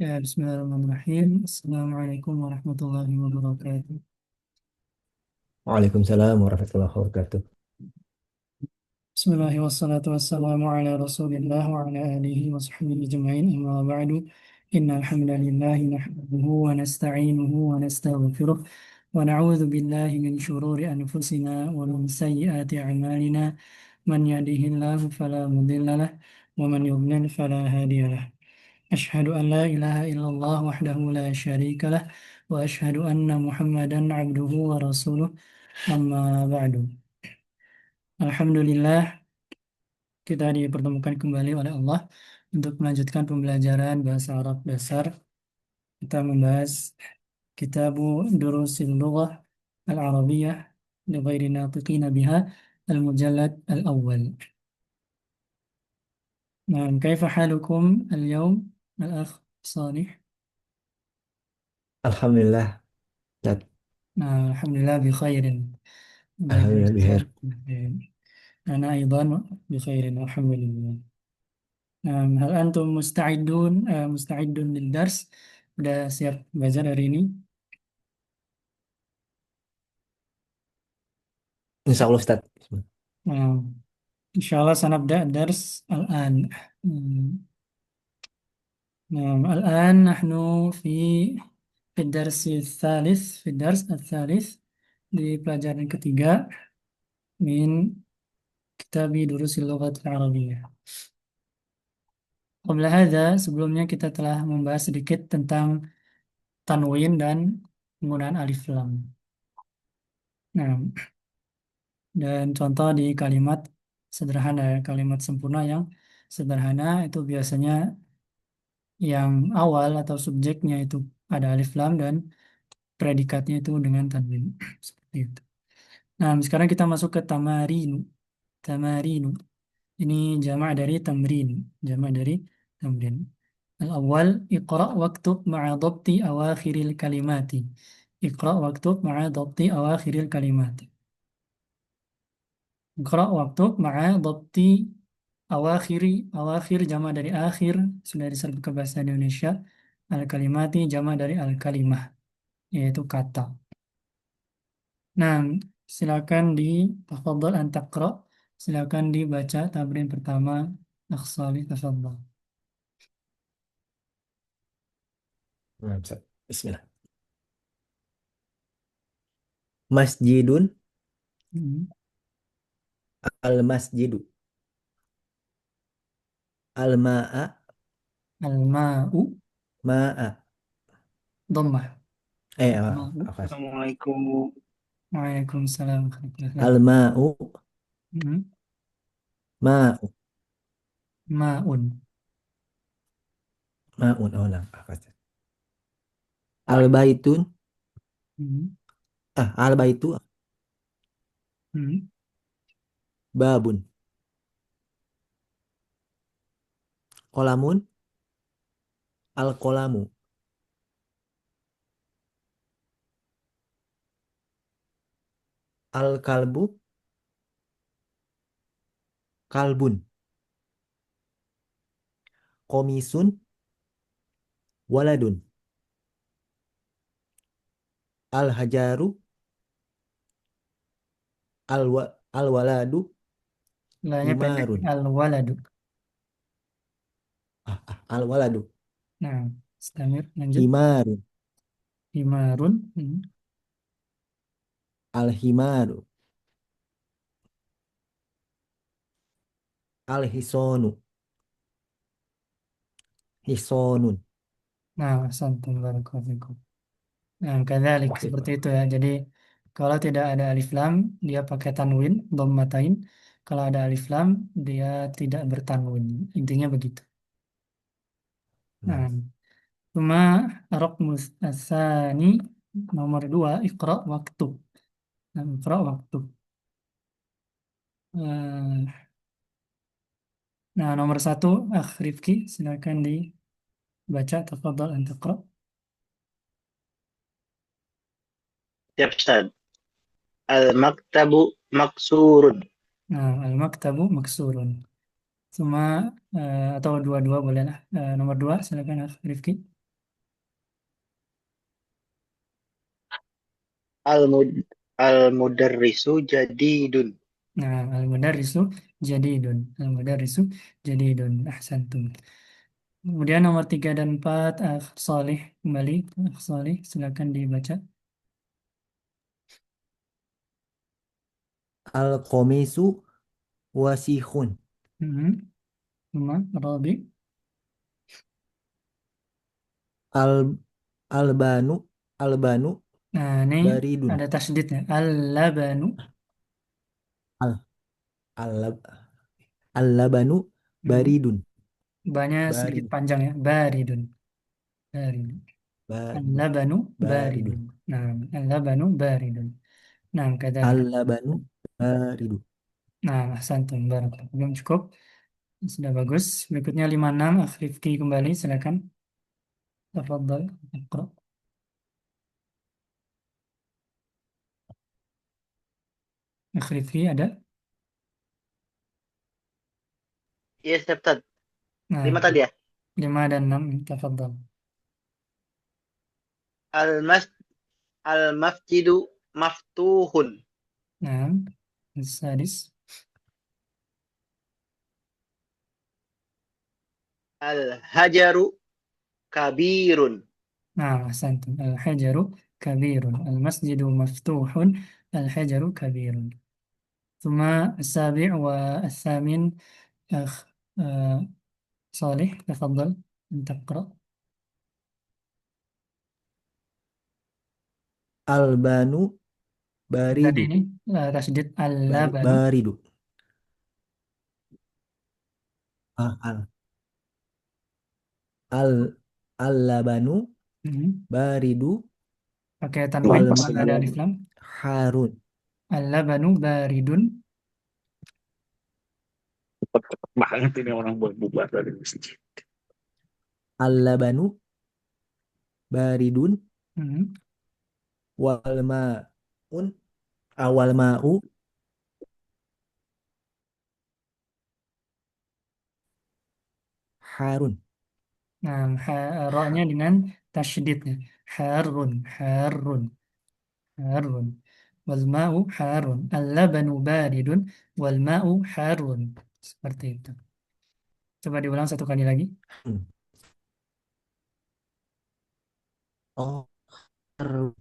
Ya, Bismillahirrahmanirrahim. Assalamualaikum warahmatullahi wabarakatuh. Waalaikumsalam warahmatullahi wabarakatuh. Bismillahirrahmanirrahim. Wassalatu wassalamu ala rasulillah wa ala alihi wa sahbihi ajma'in. Amma ba'du. Innal hamdalillahi nahmaduhu wa nasta'inuhu wa nastaghfiruh wa na'udzu billahi min shururi anfusina wa min sayyiati a'malina. Man yahdihillahu fala mudilla lahu wa man yudlil fala hadiya lahu. أشهد أن لا إله إلا الله وحده لا شريك له وأشهد أن محمدا عبده ورسوله أما بعد. Alhamdulillah, kita dipertemukan kembali oleh Allah untuk melanjutkan pembelajaran bahasa Arab dasar. Kita membahas Kitabu Durusil Lughah Al-Arabiyyah li ghairi natiqina biha Al-Mujallad Al-Awwal. Nah, kaifa halukum al-yawm al-akh Salih? Alhamdulillah, Ustaz. Nah, alhamdulillah bi khairin. Baik-baik Alhamdulillah saja. bihar. أنا أيضا بخير والحمد لله. هل أنتم مستعدون مستعد للدرس؟ Sudah siap belajar hari ini? Insya Allah Ustaz. نعم. إن شاء الله سنبدأ الدرس الآن. نعم. الآن نحن في في الدرس الثالث di pelajaran ketiga min kitab Durusil Lughat Al-Arabiyyah. Qabla hadza, sebelumnya kita telah membahas sedikit tentang tanwin dan penggunaan alif lam. Nah, dan contoh di kalimat sederhana, ya, kalimat sempurna yang sederhana itu biasanya yang awal atau subjeknya itu ada alif lam dan predikatnya itu dengan tanwin. Seperti itu. Nah, sekarang kita masuk ke tamarinu. Tamarinu. Ini jamak dari tamrin. Jamak dari tamrin. Al-awwal, iqra' waktub ma'a dhabti awakhiril kalimati. Iqra' waktub ma'a dhabti awakhiril kalimati. Iqra' waktub ma'a dhabti awakhiri. Awakhir jamak dari akhir. Sudah diserbu ke bahasa Indonesia. Al-kalimati jamak dari al-kalimah. Yaitu kata. Nah, silakan di tafadhal an taqra. Silakan dibaca tabrin pertama. Akhsali tafadhal. Nah, Ustaz. Bismillah. Masjidun Hmm. al-masjidu. Al-ma'a Al-ma'u ma'a. dhammah. Ma'u. Apa? Assalamualaikum. Waalaikumsalam warahmatullahi wabarakatuh. Al-ma'u Hmm. ma'u. Ma'un. Ma'un. Oh, nah, apa, Ustaz? Al-baitun. Hmm. Al-baitu Hmm. babun. Qolamun al-qolamu. Al-kalbu kalbun. Komisun waladun. Al-hajaru al-waladu Lanya pendek. himarun. Al-waladu. Al-waladu Nah, istamir, lanjut. himarun. Himarun. Hmm. Al-himaru al-hisonu hisonun. Nah, santum barakallahu. Nah, kadzalik seperti itu ya. Jadi kalau tidak ada alif lam, dia pakai tanwin, dhammatain. Kalau ada alif lam, dia tidak bertanwin. Intinya begitu. Nah, Nah, cuma raqmus asani nomor dua, iqra waktu. Nah, iqra waktu. Nah, nomor satu, Rifki, silakan dibaca. Tafadhal an taqra. Ya Ustaz. Al-maktabu maksurun. Nah, al-maktabu maksurun. Cuma atau dua-dua boleh lah. Nomor dua, silakan Rifki. Al-mud al-mudarrisu jadidun. Nah, al-mudarrisu jadidun. Al-mudarrisu jadidun. Ahsantum. Kemudian nomor 3 dan 4, Akh Salih kembali. Akh Salih, silakan dibaca. Al-qamisu wasihun. Hmm. Nomor Rabi. Al albanu albanu Nah, ini baridun. ada tasydidnya. Al-labanu. Al al al-labanu Hmm. baridun. Banyak sedikit Barid. panjang ya. Baridun. Baridun. Baridun. Al-labanu baridun. Baridun. Nah, al-labanu baridun. Nah, kadzalik. Al-labanu baridun. Nah, santum barak. Belum cukup. Sudah bagus. Berikutnya 56. Akh Rifki kembali. Silakan. Tafadhal. Iqra. Akh Rifki ada? Yes, Ustaz. Nah, 5 tadi ya. 5 dan 6. Tafadhal. Al-mas al-masjidu maftuhun. Nah, sadis. Al-hajaru kabirun. Nah, santum. Al-hajaru kabirun. Al-masjidu maftuhun. Al-hajaru kabirun. ثم السابع والثامن أخ صالح تفضل أن تقرأ. Albanu Tadi baridu. ini tasydid al-labanu. Baridu. Ah, al-labanu Hmm. baridu Pakai tanwin wal kalau nggak ada alif lam. harun. Al-labanu baridun. Cepet-cepet banget ini orang buat bubar dari masjid. Al-labanu baridun Hmm. wal ma'un awal ma'u harun. Nah, ra-nya Ha- dengan tasydidnya. Harun, harun, harun. Wal ma'u harun. Al-labanu baridun wal ma'u harun. Seperti itu. Coba diulang satu kali lagi. hmm. Oh, harun.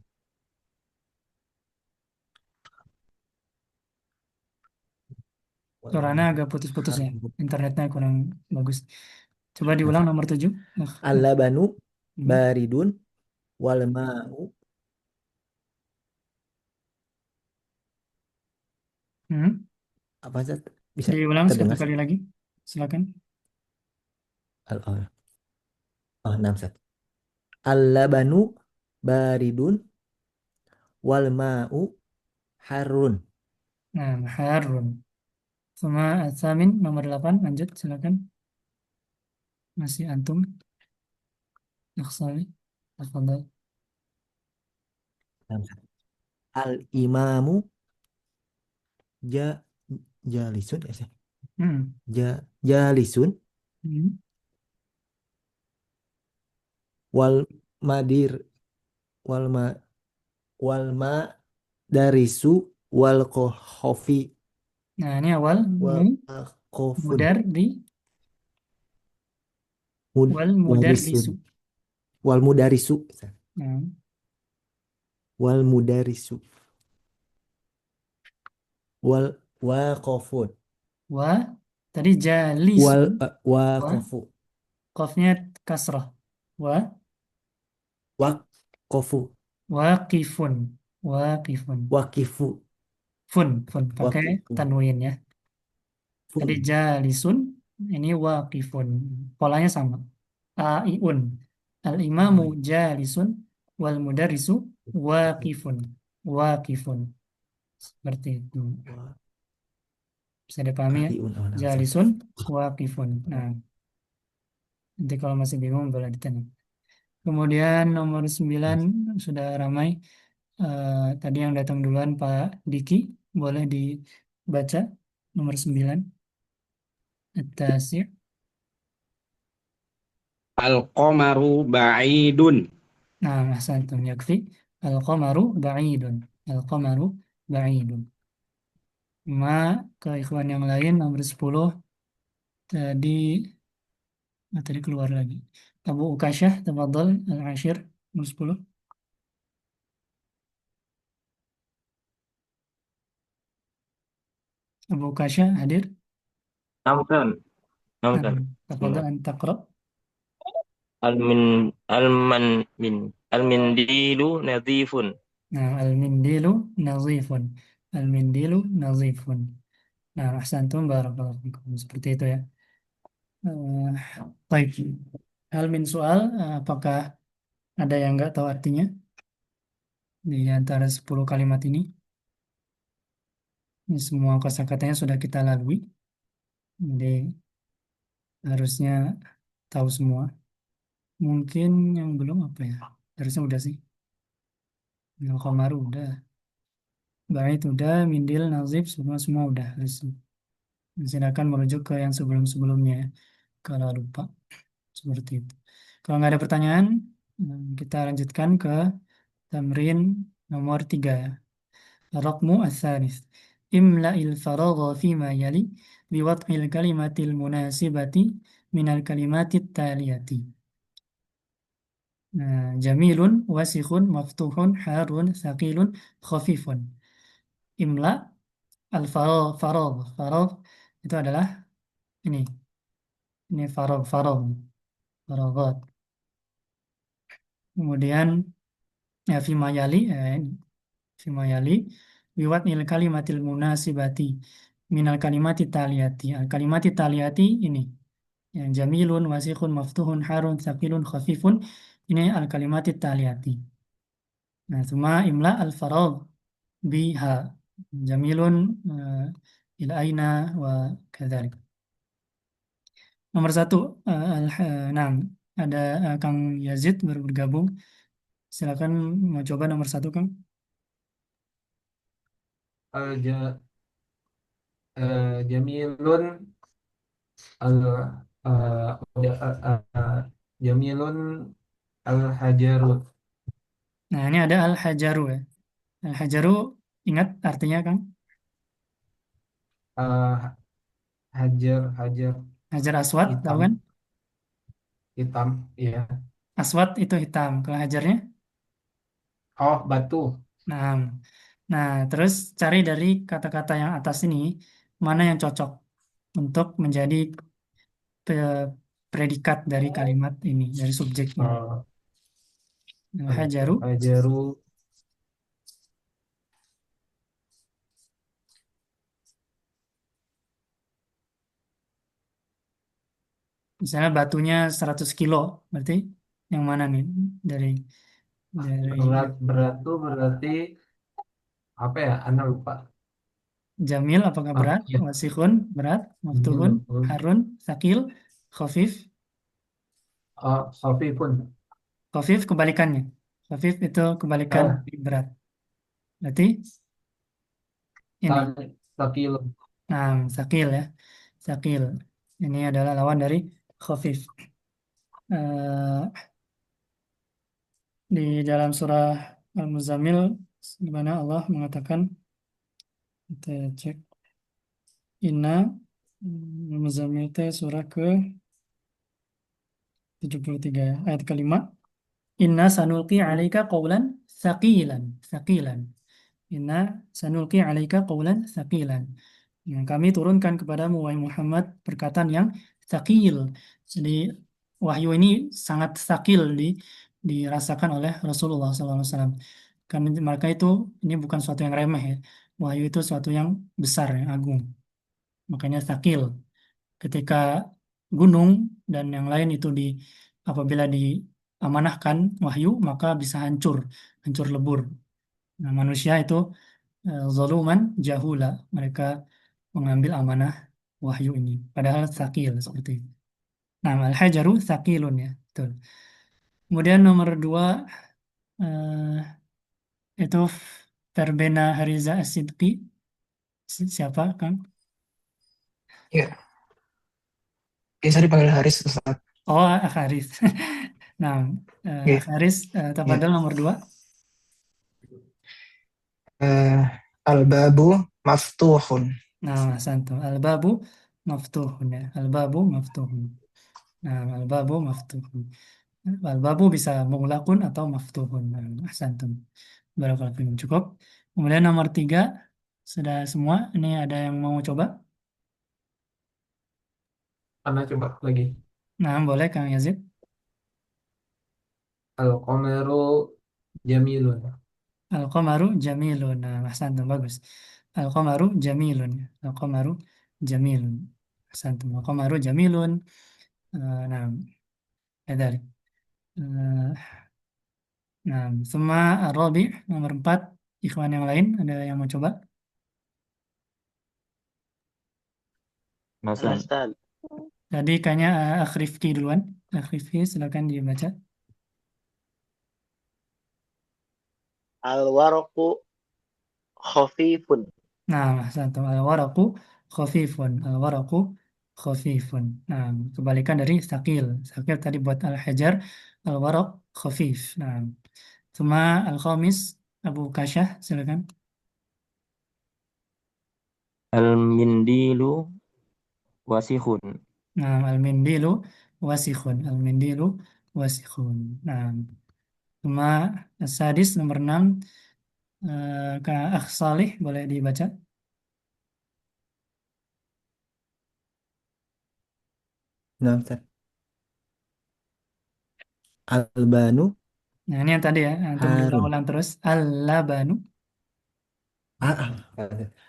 Wal Suaranya ma'u agak putus-putus ya. harun. Internetnya kurang bagus. Coba diulang nomor 7. Al-labanu Hmm. baridun wal ma'u Hmm. apa sih? Bisa Diulang satu terdengar sih? kali lagi. Silakan. Oh, oh, 6 Sat. Al-labanu baridun wal ma'u harun. Nah, harun. Sama Samin nomor 8. Lanjut, silakan. Masih antum. Aksali. Tafadhal. 6 Sat. Al-imamu ja jalisun ya sih. Hmm. Jalisun Hmm. wal madir wal ma wal ma darisu wal kohofi Nah, ini awal wal kofun mudar di wal warisun mudarrisu. wal mudarisu Nah, wal mudarisu wal waqofun wa tadi jalisun. Wa waqofu qafnya kasrah. Wa waqofu waqifun. Waqifun. wakifu Fun pakai wakifu tanwin ya. Tadi fun jalisun, ini waqifun. Polanya sama. Aiun. Al-imamu oh, iya. jalisun wal mudarrisu waqifun. Waqifun. Seperti itu. Wa Bisa dipahami ya? kariun oh, namanya. Jalisun waqifun. Nah, nanti kalau masih bingung boleh ditanya. Kemudian nomor 9 sudah ramai. Tadi yang datang duluan Pak Diki, boleh dibaca nomor 9. At-Tasi'. Al-qamaru ba'idun. Nah, ahsantum yakfi. Al-qamaru ba'idun. Al-qamaru ba'idun. Ma ke ikhwan yang lain nomor 10 tadi tadi keluar lagi. Abu Ukasyah, tafadhal al-ashir nomor 10. Abu Ukasyah hadir. نعم كان نعم Nah, كان بسم tafadhal الله an taqra. المنديل نظيف. Nah, al-mindilu nazifun. Al-mindilu nazifun. Nah, ahsantum barakallahu fikum. Seperti itu ya. Eh, baik. Hal min soal, apakah ada yang nggak tahu artinya di antara 10 kalimat ini? Ini semua kosakatanya sudah kita lalui, jadi harusnya tahu semua. Mungkin yang belum apa ya? Harusnya udah sih. Yang Komaru udah, Bait udah, Mindil, Nazib, semua udah harusnya. Silakan merujuk ke yang sebelum-sebelumnya ya, kalau lupa seperti itu. Kalau nggak ada pertanyaan, kita lanjutkan ke tamrin nomor 3 ya. Raqmu as-salis. Imla'il faragha fima yali biwad'il kalimatil munasibati minal kalimatit taliyati. Nah, jamilun, wasikhun, maftuhun, harun, thaqilun, khafifun. Imla al-faragh, faragh itu adalah ini. Ini faraghat. Kemudian ya fima yali, fima yali biwad'il kalimatil munasibati minal kalimati taliyati. Al kalimati taliyati ini yang jamilun, wasikhun, maftuhun, harun, thaqilun, khafifun. Ini al kalimati taliyati. Nah, semua imla al faragh biha jamilun ila aina wa kadzalik. Nomor 1 nah, ada Kang Yazid baru bergabung. Silakan mau coba nomor 1 Kang. Ja- Jamilun al Jamilun al hajarut. Nah, ini ada al-hajaru ya. Al-hajaru ingat artinya Kang? Uh, hajar hajar Hajar aswad, tahu hitam kan? hitam ya. Aswad itu hitam. Kalau hajarnya? Oh, batu. Nah, nah, terus cari dari kata-kata yang atas ini mana yang cocok untuk menjadi predikat dari kalimat ini, dari subjek ini. uh, Hajaru, Hajaru misalnya batunya 100 kilo, berarti yang mana nih? Dari berat tuh berarti apa ya? Anda lupa. Jamil apakah berat? Ya, Wasihun berat, Maftuhun, Jamil. Harun, Sakil, Khafif. Khafifun. Khafif kebalikannya. Khafif itu kebalikan Ah, dari berat. Berarti ini. Sakilun. Nah, Sakil ya. Sakil. Ini adalah lawan dari Khafif. Eh, di dalam surah Al-Muzammil di mana Allah mengatakan kita cek Inna Al-Muzammil itu surah ke 73 ya, ayat kelima. Inna sanulqi alaika qawlan thaqilan. Thaqilan. Inna sanulqi alaika qawlan thaqilan. Yang kami turunkan kepadamu wahai Muhammad perkataan yang thaqil. Jadi wahyu ini sangat thaqil dirasakan oleh Rasulullah SAW. Karena maka itu ini bukan suatu yang remeh ya. Wahyu itu suatu yang besar, yang agung. Makanya thaqil. Ketika gunung dan yang lain itu apabila diamanahkan wahyu maka bisa hancur, hancur lebur. Nah, manusia itu zaluman jahula, mereka mengambil amanah wahyu ini. Padahal sakil seperti itu. Nah, al-hajaru sakilun ya, betul. Kemudian nomor 2 itu verbena Hariza As-Sidqi. Siapa, Kang? Ya, biasa dipanggil Haris Ustaz. Oh, Haris. Nah, Ya, Haris, ya. tafadhol nomor 2. Eh, Al-babu maftuhun. Nah, santum. Al-babu maftuhun ya. Al-babu maftuhun. Nah, al-babu maftuhun. Al-babu bisa mughlaqun atau maftuhun. Nah, santum. Barakallahu fikum. Cukup. Kemudian nomor 3. Sudah semua. Ini ada yang mau coba? Karena coba lagi. Nah, boleh Kang Yazid. Al-qamaru jamilun. Al-qamaru jamilun. Nah, ahsantum. Bagus. Al-qamaru jamilun. Al-qamaru jamilun. Ahsantum. Al-qamaru jamilun. Nah, كذلك. Nah, semua Robi nomor 4. Ikhwan yang lain ada yang mau coba? Ana Hasan. Ustaz. Tadi kayaknya Akhrifki duluan. Akhrifki silakan dibaca. Al-waraqu khafifun. Nah, satu al-waraqu khafifun. Al-waraqu khafifun. Nah, kebalikan dari sakil. Sakil tadi buat al-hajar, al-waraq khafif. Nah, semua al-khamis Abu Kasyah silakan. Al-mindilu wasihun. Nah, al-mindilu wasikhun. Al-mindilu wasikhun. Nah, semua sadis nomor 6. Kak Akh Salih boleh dibaca. Nah, Ustaz. Albanu Nah, ini yang tadi ya, antum Harun. diulang-ulang terus. Al-labanu. Ah,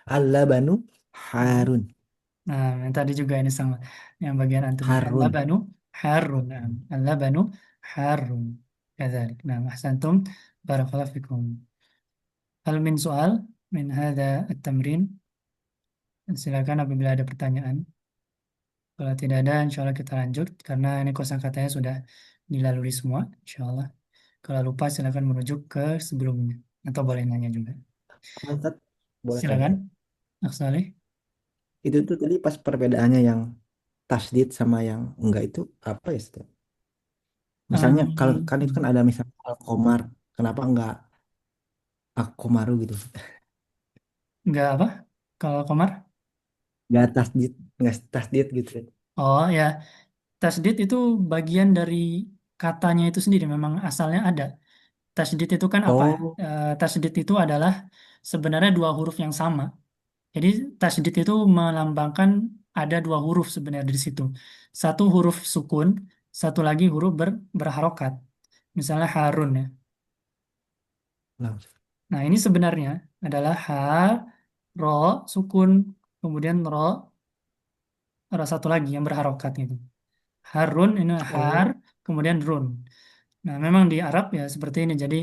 Al-labanu Harun. Nah, yang tadi juga ini sama. Yang bagian antum ini. Harun. Al-labanu harun. Nah, al-labanu harun. Kadzalik. Nah, ahsantum. Barakallahu fikum. Hal min soal min hadha at-tamrin. Silakan apabila ada pertanyaan. Kalau tidak ada, insya Allah kita lanjut. Karena ini kosakatanya sudah dilalui semua. Insya Allah. Kalau lupa, silakan merujuk ke sebelumnya. Atau boleh nanya juga. Ustaz, boleh tanya. Silakan, Akh Saleh. Itu tuh tadi pas perbedaannya yang tasdid sama yang enggak itu apa ya, Ustaz? Misalnya kalau kan itu kan ada misalnya Al-Qamar, kenapa enggak Al-Qamaru gitu? Nggak apa? Kalau Komar? Enggak tasdid gitu. Oh ya, tasdid itu bagian dari katanya itu sendiri. Memang asalnya ada. Tasdid itu kan apa? Oh, Tasdid itu adalah sebenarnya dua huruf yang sama. Jadi tasdid itu melambangkan ada dua huruf sebenarnya di situ. Satu huruf sukun, satu lagi huruf berharokat. Misalnya Harun ya. nah, Nah ini sebenarnya adalah ha, ro, sukun, kemudian ro satu lagi yang berharokat gitu. Harun ini har, Oh, kemudian run. Nah, memang di Arab ya seperti ini. Jadi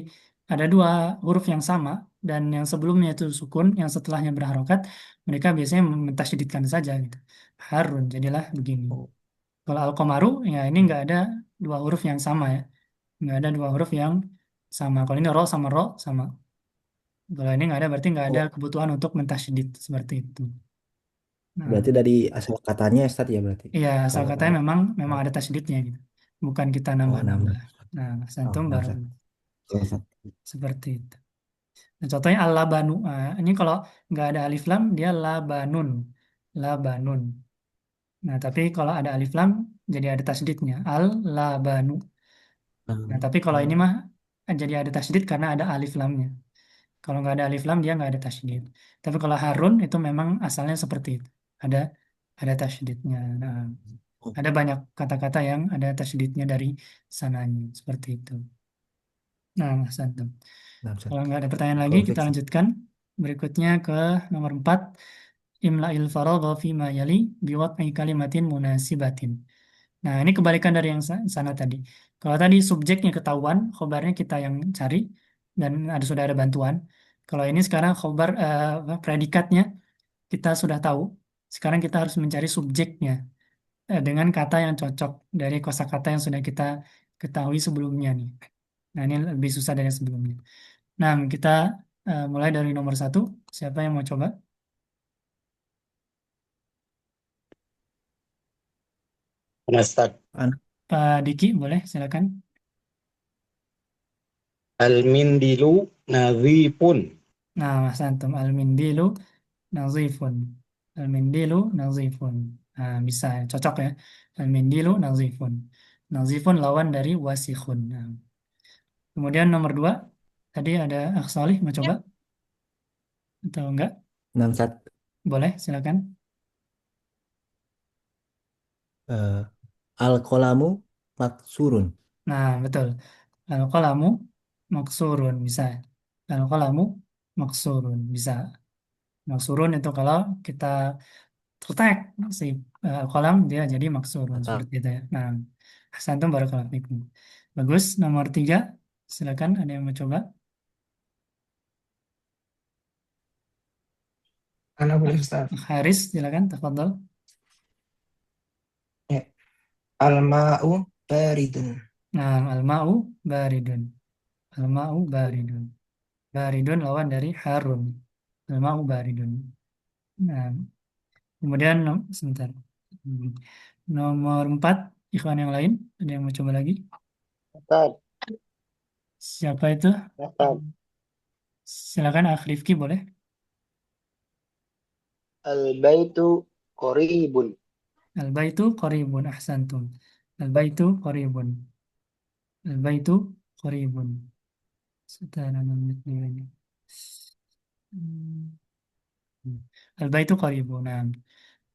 ada dua huruf yang sama dan yang sebelumnya itu sukun, yang setelahnya berharokat, mereka biasanya mentasydidkan saja gitu. Harun, jadilah begini. oh, Kalau al-qamaru ya ini nggak ada dua huruf yang sama ya. Nggak ada dua huruf yang sama. Kalau ini ro sama ro sama. Kalau ini nggak ada berarti nggak ada oh, kebutuhan untuk mentasydid seperti itu. Nah, berarti dari asal katanya Ustaz ya berarti. iya, asal Kalau katanya memang ada tasydidnya gitu. Bukan kita oh, nambah. nambah-nambah. Nah, Oh, santum nambah baru Ustaz. Oke, Ustaz. seperti itu. Nah, contohnya al-labanu. Nah, ini kalau nggak ada alif lam, dia labanun. Labanun. Nah, tapi kalau ada alif lam, jadi ada tasydidnya. Al-labanu. Nah, tapi kalau ini Oh, mah jadi ada tasydid karena ada alif lamnya. Kalau nggak ada alif lam, dia nggak ada tasydid. Tapi kalau Harun itu memang asalnya seperti itu. Ada ada tasydidnya. Nah, oh, ada banyak kata-kata yang ada tasydidnya dari sananya. Seperti itu. Nah, Mas Antum. nah, Ustaz. Kalau nggak ada pertanyaan lagi, Kalau kita fiksi. lanjutkan. Berikutnya ke nomor 4. Imla'il faragha fima yali biwat'i kalimatin munasibatin. Nah, ini kebalikan dari yang sana tadi. Kalau tadi subjeknya ketahuan, khobarnya kita yang cari, dan sudah ada bantuan. Kalau ini sekarang khobar, predikatnya kita sudah tahu. Sekarang kita harus mencari subjeknya dengan kata yang cocok dari kosakata yang sudah kita ketahui sebelumnya nih. Nah, ini lebih susah dari yang sebelumnya. Nah, kita mulai dari nomor 1. Siapa yang mau coba? Ana Ustaz. An- Pak Diki, boleh, silakan. Al-mindilu nadhifun. Nah, Mas Antum, al-mindilu nazifun. Al-mindilu nazifun. Nah, bisa ya, cocok ya. Al-mindilu nazifun. Nazifun lawan dari wasikhun. Nah, kemudian nomor dua, tadi ada Akh Salih, mau coba atau enggak? 61. Boleh, silakan. eh, Al-qalamu maksurun. Nah, betul. Al-qalamu maksurun, bisa. Al-qalamu maksurun, bisa. Maksurun itu kalau kita tertek si kolam dia jadi maksurun Mantap. seperti itu ya. Nah, Hasantum barakallahu fikum. Bagus. Nomor tiga, silakan ada yang mau coba. Ana boleh Ustaz. Haris, silakan. Tafadhol. Ya. Al-ma'u baridun. Nah, al-ma'u baridun. Al-ma'u baridun. Baridun lawan dari harun. Al-ma'u baridun. Nah, kemudian sebentar. Hmm. Nomor empat, ikhwan yang lain ada yang mau coba lagi? Ustaz, Siapa itu? Ustaz. Silakan Akh Rifki boleh. Al-baitu qoribun. Al-baitu qaribun ahsantum. Al-baitu qaribun. Al-baitu qaribun. Setara namanya. Hmm. Al-baitu qaribun. Nah.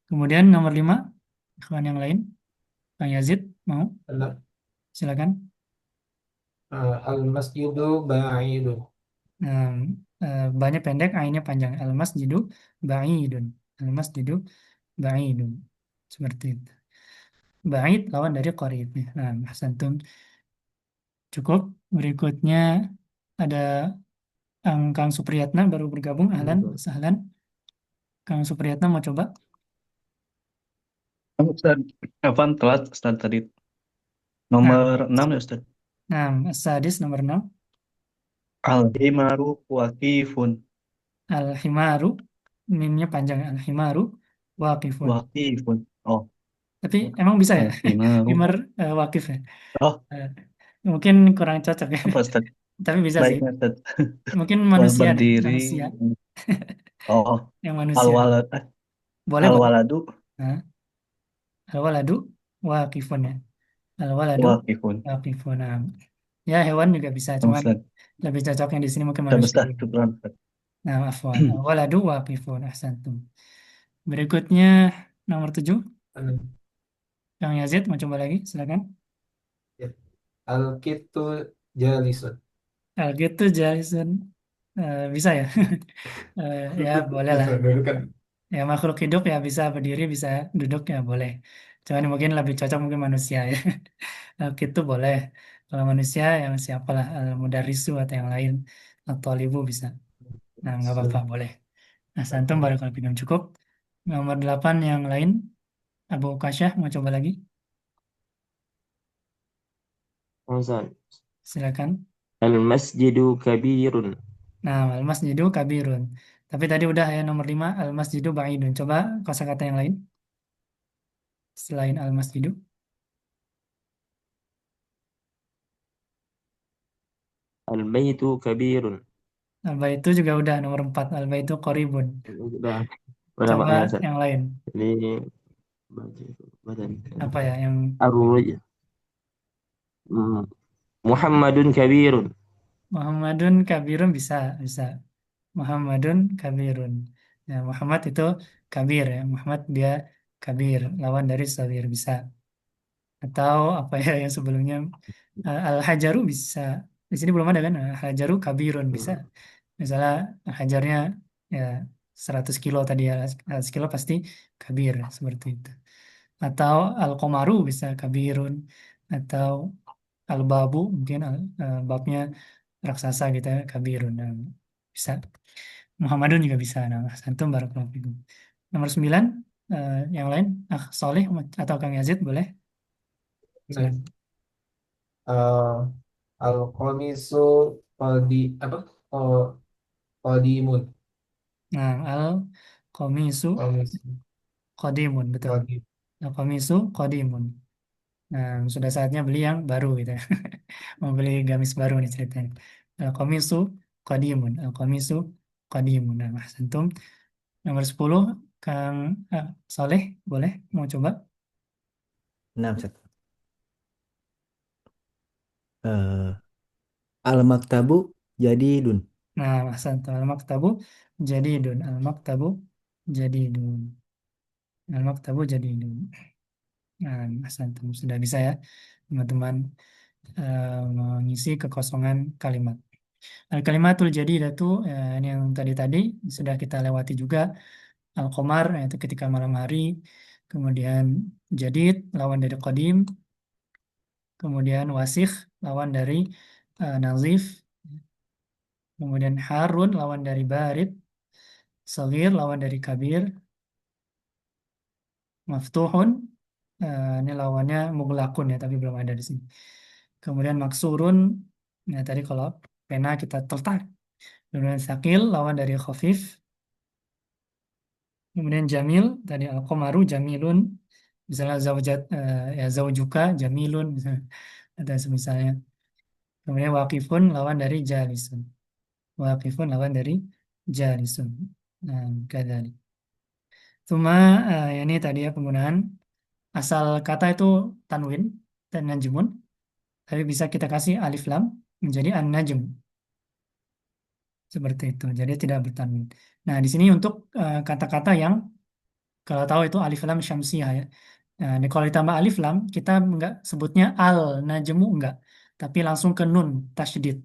Kemudian nomor lima, ikhwan yang lain, Kang Yazid mau? Al- Silakan. Al-masjidu ba'idun. Nah, banyak pendek, ainnya panjang. Al-masjidu ba'idun. Al-masjidu ba'idun. Seperti itu. Ba'id lawan dari qarib. Nah, ahsantum. Cukup. Berikutnya ada Kang Supriyatna baru bergabung. Ahlan, sahlan. Kang Supriyatna mau coba? Ustaz, Evan telat Ustaz tadi. Nah, Nomor 6 ya Ustaz. nah Sadis nomor 6. Al-himaru waqifun. Al-himaru. Mimnya panjang. Al-himaru waqifun. Waqifun. Oh, Tapi emang bisa ya? al-himaru. Himar waqif ya? Oh, Eh, mungkin kurang cocok ya. apa Ustaz? Tapi bisa sih. Baiknya Ustaz. Mungkin Wah, manusia deh. berdiri. Manusia. Oh, Yang manusia. al-walad. Boleh, boleh. Al-waladu Nah, al-waladu waqifun ya. Al-waladu waqifun. waqifun. Nah, ya hewan juga bisa. Oh, Cuman Ustaz. lebih cocoknya di sini mungkin Ustaz, manusia Ustaz, dulu. syukran, Ustaz. Nah, afwan. Al-waladu waqifun. Ahsantum. Berikutnya nomor 7. Al- Kang Yazid mau coba lagi? Silakan. ya. Al-kitu jalisun. Gitu Jason. Bisa ya? Ya boleh lah. Dulu kan Ya makhluk hidup ya bisa berdiri, bisa duduk ya boleh. Cuman mungkin lebih cocok mungkin manusia ya. Gitu boleh. Kalau manusia yang siapalah Mudarisu atau yang lain atau Libu bisa. Nah nggak apa-apa boleh. Nah Santum baru kalau pinjam cukup. Nomor 8 yang lain Abu Kasyah mau coba lagi? Ustaz. Silakan. Al-masjidu kabirun. Nah, al-masjidu kabirun. Tapi tadi udah ya nomor 5 al-masjidu ba'idun. Coba kosakata yang lain selain al-masjidu. Al-baitu kabirun. Al-baitu juga udah nomor 4 al-baitu qaribun. Udah, udah Coba maknanya Ustaz. yang lain. Jadi badan. Apa ya yang Ar-ruj. Muhammadun kabirun. Muhammadun kabirun bisa, bisa. Muhammadun kabirun. Ya, Muhammad itu kabir ya. Muhammad dia kabir, lawan dari sabir bisa. Atau apa ya yang sebelumnya al-hajaru bisa. Di sini belum ada kan? Al-hajaru kabirun bisa. Misalnya hajarnya ya 100 kilo tadi ya, 100 kilo pasti kabir seperti itu. Atau al-qomaru bisa kabirun. Atau al-babu mungkin babnya raksasa gitu ya, kabirun. Nah, bisa. Muhammadun juga bisa. Nah, santum barakallahu fikum. Nomor 9 yang lain, Soleh atau Kang Yazid boleh. nah, Silakan. eh, al-qamisu qadi apa? Oh, qadimun. Nah, al-qamisu Qamisu qadimun, betul. qadim. Al-qamisu qadimun. Nah, sudah saatnya beli yang baru gitu ya. Mau beli gamis baru nih ceritanya. Al-qamisu qadimun. Al-qamisu qadimun. Nah, ahsantum. Nomor 10, Kang Saleh, boleh mau coba? Nah, Ustaz. Eh, Al-maktabu jadidun. Nah, ahsantum. Al-maktabu jadidun. Al-maktabu jadidun. Al-maktabu jadidun. Nah, ahsantum. Sudah bisa ya, teman-teman, mengisi kekosongan kalimat. Al-kalimatul jadidatu, ini yang tadi-tadi sudah kita lewati juga. Al-qamar, yaitu ketika malam hari. Kemudian jadid, lawan dari qadim. Kemudian wasikh, lawan dari nazif. Kemudian harun, lawan dari barid. Sagir, lawan dari kabir. Maftuhun, ini lawannya mughlaqun ya, tapi belum ada di sini. Kemudian maksurun, ya tadi kalau pena kita tertak. Kemudian sakil, lawan dari khafif. Kemudian jamil, tadi al-qamaru jamilun. Misalnya zaujat, ya zaujuka jamilun, misalnya, ada semisalnya. Kemudian waqifun, lawan dari jalisun. Waqifun, lawan dari jalisun. Nah, kadali. Cuma ini tadi ya penggunaan asal kata itu tanwin dan najmun, tapi bisa kita kasih alif lam menjadi an-najm, seperti itu. Jadi tidak bertanwin. Nah, di sini untuk kata-kata yang kalau tahu itu alif lam syamsiyah ya. Nah, ini kalau ditambah alif lam, kita enggak sebutnya al najmu enggak, tapi langsung ke nun tasydid.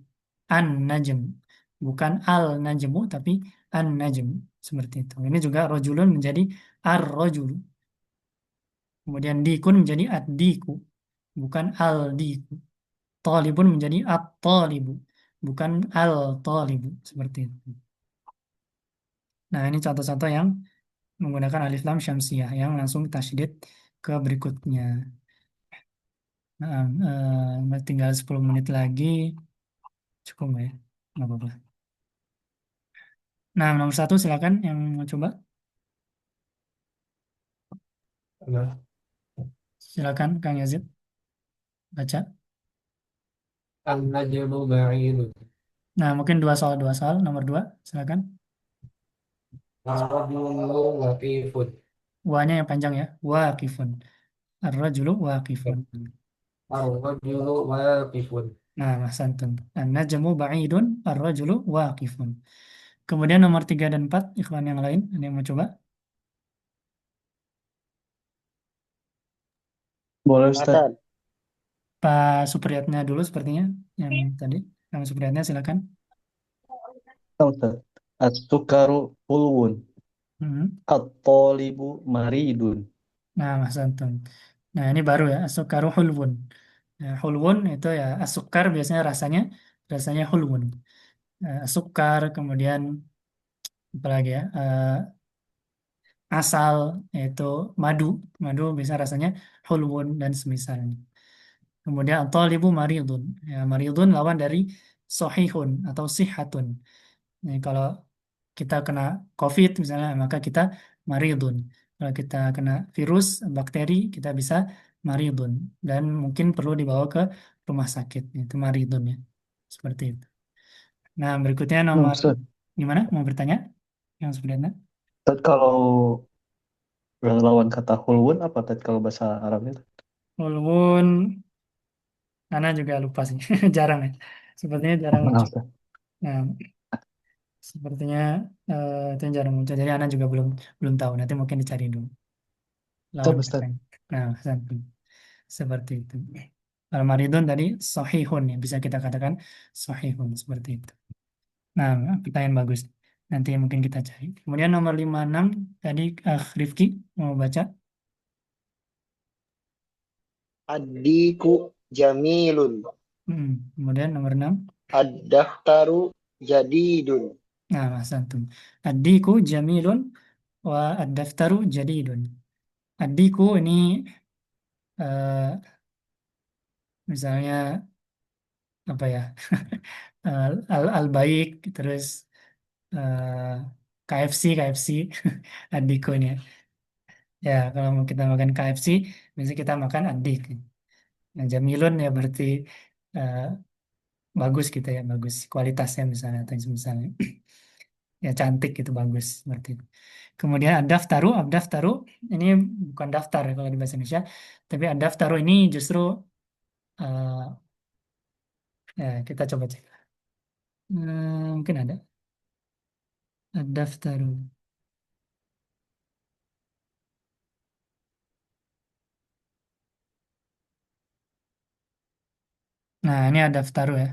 An najm. Bukan al najmu tapi an najm, seperti itu. Ini juga rojulun menjadi ar rojul. Kemudian dikun menjadi ad-diku, bukan al-diku. Talibun menjadi at-talibu, bukan al-talibu. Seperti itu. Nah, ini contoh-contoh yang menggunakan alif lam syamsiyah yang langsung tasydid ke berikutnya. Nah, tinggal 10 menit lagi. Cukup nggak ya? Nggak apa-apa. Nah, nomor 1 silakan yang mau coba. Nah, Silakan Kang Yazid baca. an-najmu ba'idun. Nah, mungkin dua soal. Nomor 2 silakan. Ar-rajulu waqifun. Wa-nya yang panjang ya. Waqifun. Ar-rajulu waqifun. Ar-rajulu waqifun. Nah, Mas Santun. An-najmu ba'idun, ar-rajulu waqifun. Kemudian nomor 3 dan 4, ikhwan yang lain, ada yang mau coba? Boleh Ustaz. Hasan. Pak Supriyatna dulu sepertinya, yang tadi. Kang Supriyatna silakan. Ustaz. As-sukaru ulwun. Hmm. At-talibu maridun. Nah, Mas Santun. Nah, ini baru ya, as-sukaru hulwun. Nah, hulwun itu ya, as-sukar biasanya rasanya hulwun. As-sukar, kemudian apalagi ya, asal, yaitu madu. Madu bisa rasanya hulwun dan semisalnya. Kemudian at-talibu maridun. Ya, maridun lawan dari sohihun atau sihatun. Jadi kalau kita kena COVID misalnya, maka kita maridun. Kalau kita kena virus, bakteri, kita bisa maridun. Dan mungkin perlu dibawa ke rumah sakit. Itu maridun ya. Seperti itu. Nah, berikutnya Nah, nomor, Ustaz. gimana? Mau bertanya? Yang sebenarnya? Ustaz, kalau lawan kata hulwun apa Ustaz kalau bahasa Arabnya? Ulwun, Ana juga lupa sih. Jarang ya. Sepertinya jarang Maaf, muncul. Ustaz. Nah, sepertinya itu yang jarang muncul. Jadi Ana juga belum belum tahu. Nanti mungkin dicari dulu. Ustaz, Lawan kata Ustaz. yang. Nah, sampai seperti itu. Al-maridun tadi sahihun ya. Bisa kita katakan sahihun seperti itu. Nah, pertanyaan bagus. Nanti mungkin kita cari. Kemudian nomor 5 6 tadi Rifki mau baca. Ad-diku jamilun. Kemudian nomor 6. Ad-daftaru jadidun. Nah, Mas Antum. Addiku jamilun wa ad-daftaru jadidun. Addiku ini misalnya apa ya? Al-baik terus eh, KFC addiku ini ya. Ya, kalau mau kita makan KFC biasanya kita makan addik. Nah, jamilun ya berarti eh, bagus gitu ya, bagus kualitasnya misalnya atau misalnya. ya cantik gitu, bagus seperti itu. Kemudian ad-daftaru ini bukan daftar ya kalau di bahasa Indonesia, tapi ad-daftaru ini justru ya kita coba cek. Mungkin ada ad-daftaru. Nah, ini ad-daftaru ya,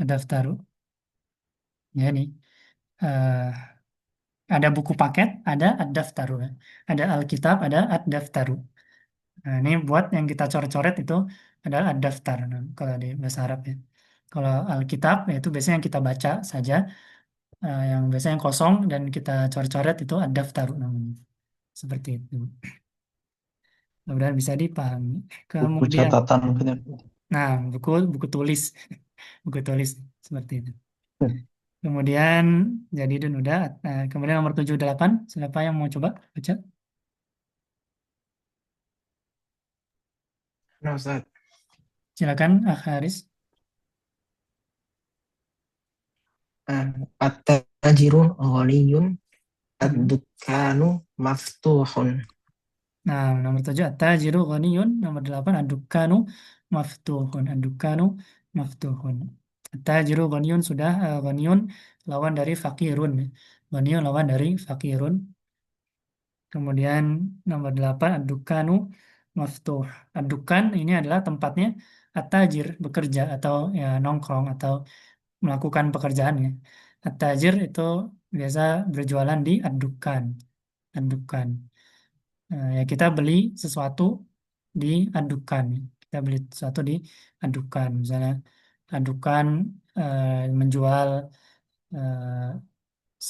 ad-daftaru. Ya ini ada buku paket, ada ad-daftaru ya. Ada Alkitab, ada ad-daftaru. Nah, ini buat yang kita coret-coret itu adalah ad-daftar nah, kalau di bahasa Arab ya. Kalau Alkitab yaitu biasanya yang kita baca saja, yang biasanya yang kosong dan kita coret-coret itu ad-daftaru namanya. Seperti itu. Mudah-mudahan bisa dipahami. Buku Kemudian, catatan mungkin ya. nah buku buku tulis, buku tulis seperti itu. Kemudian jadi dan udah. Kemudian nomor 78, siapa yang mau coba baca? Nah, Ustaz. Silakan, Haris. Ah, At-tajiru ghaniyun, Hmm. ad-dukkanu maftuhun. Nah, nomor 7, at-tajiru ghaniyun. Nomor 8, ad-dukkanu maftuhun. Ad-dukkanu maftuhun. At-tajiru ghaniyun sudah. Ghaniyun lawan dari fakirun. Ghaniyun lawan dari fakirun. Kemudian nomor 8, ad-dukkanu maftuh. Ad-dukkan ini adalah tempatnya at-tajir bekerja atau ya nongkrong atau melakukan pekerjaannya. At-tajir itu biasa berjualan di ad-dukkan. Ad-dukkan. Ya kita beli sesuatu di adukan. Kita beli sesuatu di adukan. Misalnya adukan menjual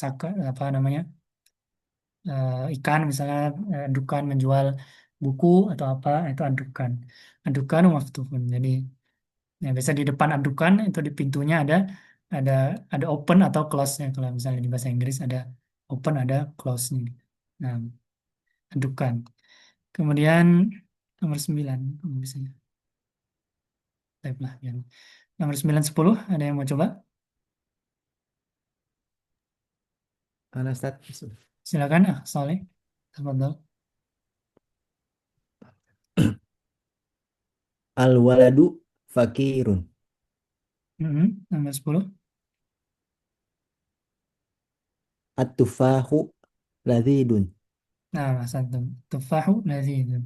saka, apa namanya ikan, misalnya adukan menjual buku atau apa itu adukan. Adukan maftuhun. Jadi ya biasa di depan adukan itu di pintunya ada ada open atau close-nya. Kalau misalnya di bahasa Inggris ada open ada close-nya. Nah, adukan. Kemudian nomor 9, bisa type lah. Nomor 9 10 ada yang mau coba? Mana Ustaz? Silakan, Soleh. Tafadhol. Al waladu fakirun. Nomor 10. At-tufahu ladhidun. Nah, satu. Tufahu ladhidun.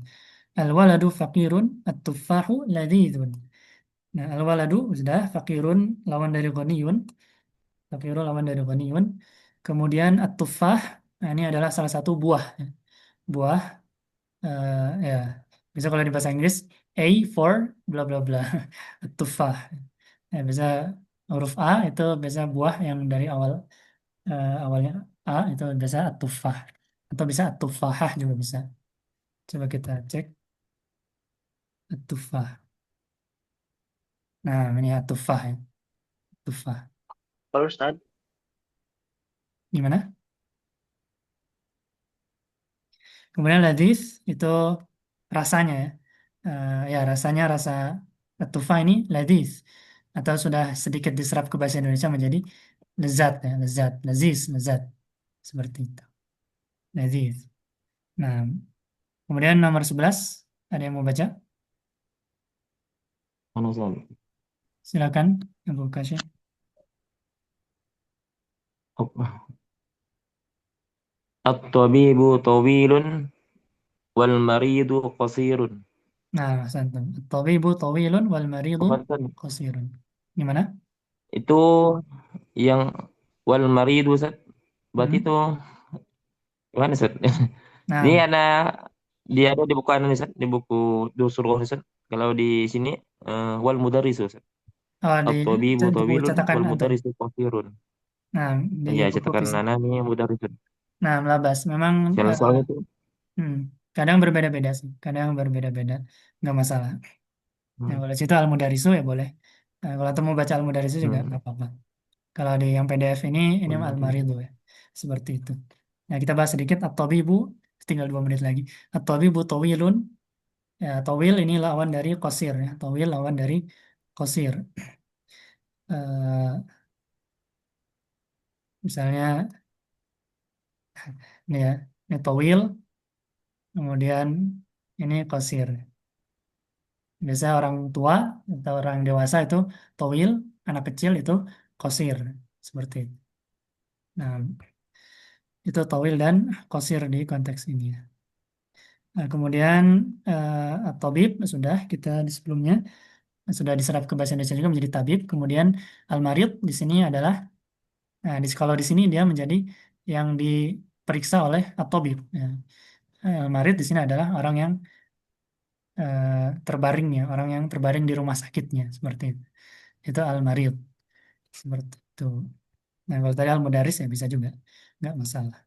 Al-waladu faqirun, at-tufahu ladhidun. Nah, al-waladu sudah, faqirun lawan dari ghaniyun. Faqirun lawan dari ghaniyun. Kemudian at-tufah, nah, ini adalah salah satu buah. Buah, ya. Bisa kalau di bahasa Inggris, A for bla bla bla. Tufah. Ya, bisa huruf A itu biasa buah yang dari awalnya A itu biasa tufah atau bisa tufahah juga bisa. Coba kita cek tufah. Nah, ini tufah ya. Tufah. Kalau Ustaz, Gimana? Kemudian ladis itu rasanya ya. Ya rasanya rasa tufah ini ladis atau sudah sedikit diserap ke bahasa Indonesia menjadi lezat ya, lezat, lazis, lezat. Seperti itu. Lazis. Nah, kemudian nomor 11 ada yang mau baca? Mana Ustaz? Silakan, Abu Kasya. Apa? At-tabibu tawilun wal maridu qasirun. Nah, santum. Tabibu tawilun wal maridu Apa Ustaz? qasirun. Gimana? Itu yang wal maridu Ustaz. Berarti Hmm. itu gimana Ustaz? Ini Nah, ada dia ada di buku anu Ustaz, di buku Dursul Ustaz. Kalau di sini wal mudarris Ustaz. di At-tabibu buku tawilun cetakan wal antum. mudarrisu qasirun. Nah, di Ya, buku cetakan fisik. Nana nih mudarrisun. Nah, melabas. Memang Soalnya itu. hmm, kadang berbeda-beda sih. Kadang berbeda-beda. Nggak masalah. Nah, Hmm. kalau situ Al-Mudarisu ya boleh. Nah, kalau kamu baca Al-Mudarisu juga Hmm. nggak apa-apa. Kalau di yang PDF ini Wal mudarris. Al-Maridu ya. Seperti itu. Nah, kita bahas sedikit At-Tabibu. Tinggal 2 menit lagi. At-Tabibu Tawilun. Ya, Tawil ini lawan dari Qasir ya. Tawil lawan dari Qasir. Eh, Misalnya ini ya, ini towil, kemudian ini qasir. Biasanya orang tua atau orang dewasa itu towil, anak kecil itu qasir. Seperti itu. Nah, itu towil dan qasir di konteks ini. Nah, kemudian at-tabib sudah kita di sebelumnya sudah diserap ke bahasa Indonesia juga menjadi tabib. Kemudian al-marid di sini adalah kalau di sini dia menjadi yang diperiksa oleh at-tabib. Ya. Al-marid di sini adalah orang yang terbaring ya, orang yang terbaring di rumah sakitnya seperti itu. Itu al-marid seperti itu. Nah, kalau tadi al-mudaris ya bisa juga, nggak masalah.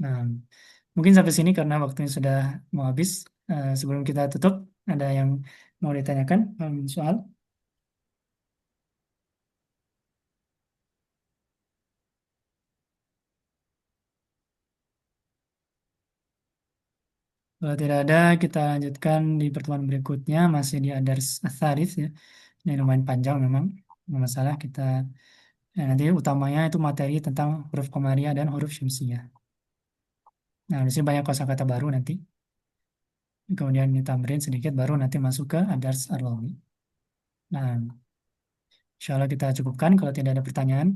Nah, mungkin sampai sini karena waktunya sudah mau habis. Sebelum kita tutup, ada yang mau ditanyakan soal? Kalau tidak ada, kita lanjutkan di pertemuan berikutnya, masih di Adars Atharif ya. Ini lumayan panjang memang, nggak masalah. Kita nanti utamanya itu materi tentang huruf komariah dan huruf syamsiyah. Nah, di sini banyak kosakata baru nanti. Kemudian ditambahin sedikit, baru nanti masuk ke Adars Arlawi. Nah, insya Allah kita cukupkan kalau tidak ada pertanyaan.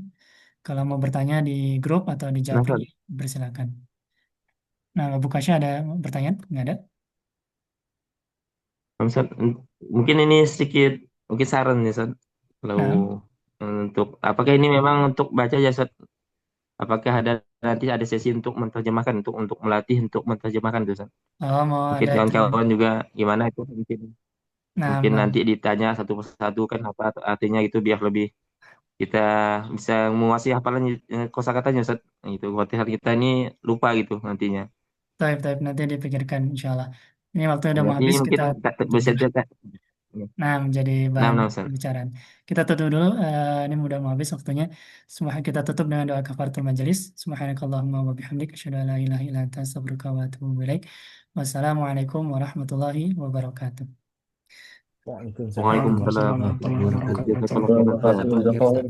Kalau mau bertanya di grup atau di Nah, Japri, Ustaz. bersilakan. Nah, Abu Kasya ada pertanyaan? Nggak ada? Ustaz, mungkin ini sedikit mungkin saran ya Ustaz. Kalau Nah, untuk apakah ini memang untuk baca ya Ustaz? Apakah ada nanti ada sesi untuk menerjemahkan untuk melatih untuk menerjemahkan tuh Ustaz? oh mau Mungkin ada itu ya. kawan-kawan juga gimana itu mungkin Nah, mungkin nanti ditanya satu persatu kan apa artinya gitu biar lebih kita bisa menguasai hafalan kosakatanya Ustaz. Itu khawatir kita ini lupa gitu nantinya. nanti dipikirkan insya Allah. Ini waktu udah mau Berarti habis, mungkin kita tutup bisa dulu. cerita. Nah, menjadi Nah, bahan nah, Ustaz. pembicaraan. Kita tutup dulu. Ini udah mau habis waktunya. Semua kita tutup dengan doa kafaratul majelis. Subhanakallahumma wa bihamdik. Asyhadu an la ilaha illa anta astaghfiruka wa atubu ilaik. Wassalamualaikum warahmatullahi wabarakatuh. Waalaikumsalam Waalaikumsalam warahmatullahi warahmatullahi wabarakatuh. wabarakatuh. Wabarakatuh.